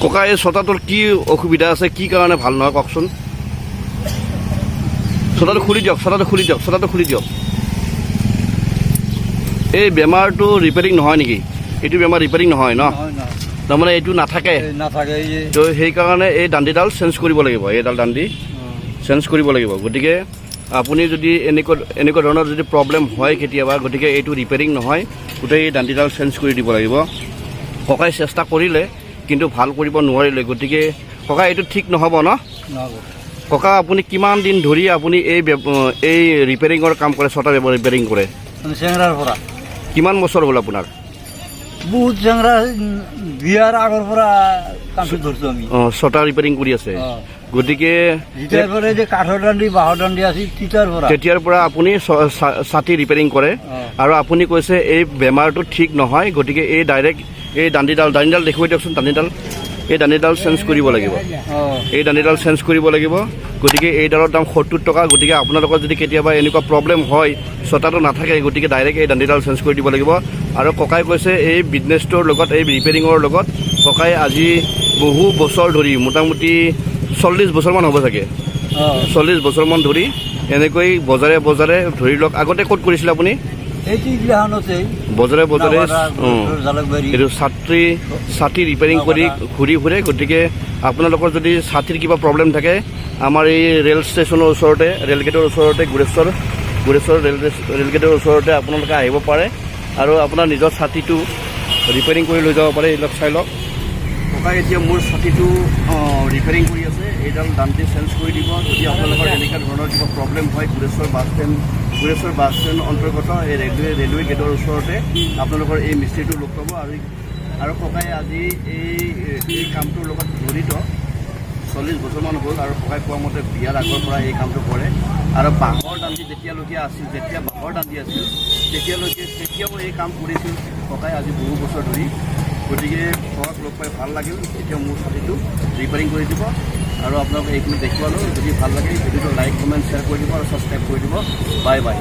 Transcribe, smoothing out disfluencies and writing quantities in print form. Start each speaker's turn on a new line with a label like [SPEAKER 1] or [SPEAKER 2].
[SPEAKER 1] ককা এই ছটাটোৰ কি অসুবিধা আছে, কি কাৰণে ভাল নহয় কওকচোন? ছটাটো খুলি দিয়ক, ছটাটো খুলি দিয়ক। এই বেমাৰটো ৰিপেয়াৰিং নহয় নেকি? এইটো বেমাৰ ৰিপেয়াৰিং নহয় ন? তাৰমানে এইটো নাথাকে। তো সেইকাৰণে এই দাণ্ডিডাল চেঞ্জ কৰিব লাগিব, এইডাল দাণ্ডি চেঞ্জ কৰিব লাগিব। গতিকে আপুনি যদি এনেকুৱা ধৰণৰ যদি প্ৰব্লেম হয় কেতিয়াবা, গতিকে এইটো ৰিপেয়াৰিং নহয়, গোটেই এই দাণ্ডিডাল চেঞ্জ কৰি দিব লাগিব। ককাই চেষ্টা কৰিলে কিন্তু ভাল কৰিব নোৱাৰিলে, গতিকে ককা এইটো ঠিক নহ'ব ন? ককা আপুনি কিমান দিন ধৰি আপুনি এই ৰিপেয়াৰিঙৰ কাম কৰে, ছটা ৰিপেয়াৰিং কৰে?
[SPEAKER 2] চেংৰাৰ পৰা।
[SPEAKER 1] কিমান বছৰ হ'ল আপোনাৰ?
[SPEAKER 2] বহুত চেংৰা বিয়াৰ আগৰ পৰা কামটো ধৰিছোঁ আমি।
[SPEAKER 1] ছটা ৰিপেয়াৰিং কৰি আছে। গতিকে
[SPEAKER 2] যেতিয়াৰ পৰা যে কাঠৰ দাণ্ডি বাঁহৰ দাণ্ডি আছিল তেতিয়াৰ পৰা
[SPEAKER 1] আপুনি ছাতি ৰিপেয়াৰিং কৰে। আৰু আপুনি কৈছে এই বেমাৰটো ঠিক নহয়, গতিকে এই ডাইৰেক্ট এই দাণ্ডিডাল দেখুৱাই দিয়কচোন। এই দাণ্ডিডাল চেঞ্জ কৰিব লাগিব, গতিকে এইডালৰ দাম 70 টকা। গতিকে আপোনালোকৰ যদি কেতিয়াবা এনেকুৱা প্ৰব্লেম হয়, ছটাটো নাথাকে, গতিকে ডাইৰেক্ট এই দাণ্ডিডাল চেঞ্জ কৰি দিব লাগিব। আৰু ককাই কৈছে এই বিজনেছটোৰ লগত, এই ৰিপেয়াৰিঙৰ লগত ককাই আজি বহু বছৰ ধৰি, মোটামুটি 40 বছৰমান হ'ব চাগে, 40 বছৰমান ধৰি এনেকৈ বজাৰে ধৰি লওক। আগতে ক'ত কৰিছিলে আপুনি? বজাৰে এইটো ছাতি ৰিপেয়াৰিং কৰি ঘূৰি ফুৰে। গতিকে আপোনালোকৰ যদি ছাতিৰ কিবা প্ৰব্লেম থাকে, আমাৰ এই ৰেল ষ্টেচনৰ ওচৰতে, ৰেলগেটৰ ওচৰতে, গুৰেশ্বৰ ৰেলগেটৰ ওচৰতে আপোনালোকে আহিব পাৰে আৰু আপোনাৰ নিজৰ ছাতিটো ৰিপেয়াৰিং কৰি লৈ যাব পাৰে। এইবিলাক চাই লওক। ককাই এতিয়া মোৰ ছাতিটো ৰিপেয়াৰিং কৰি আছে, এইডাল দাণ্ডি চেঞ্জ কৰি দিব। যদি আপোনালোকৰ এনেকুৱা ধৰণৰ কিবা প্ৰব্লেম হয়, গুৰেশ্বৰ বাছ ষ্টেণ্ড অন্তৰ্গত এই ৰেলৱে গেটৰ ওচৰতে আপোনালোকৰ এই মিস্ত্ৰীটো লগ পাব। আৰু ককাই আজি এই কামটোৰ লগত জড়িত 40 বছৰমান হ'ল। আৰু ককাই কোৱা মতে বিয়াৰ আগৰ পৰা এই কামটো কৰে। আৰু বাঁহৰ দাণ্ডি যেতিয়া বাঁহৰ দাণ্ডি আছিল তেতিয়াও এই কাম কৰিছিল ককাই আজি বহু বছৰ ধৰি। গতিকে ককাক লগ পাই ভাল লাগিল। এতিয়া মোৰ ছাতিটো ৰিপেয়াৰিং কৰি দিব আৰু আপোনালোকে এইখিনি দেখুৱালোঁ। যদি ভাল লাগে ভিডিঅ'টো লাইক, কমেণ্ট, শ্বেয়াৰ কৰি দিব আৰু ছাবস্ক্ৰাইব কৰি দিব। Bye bye.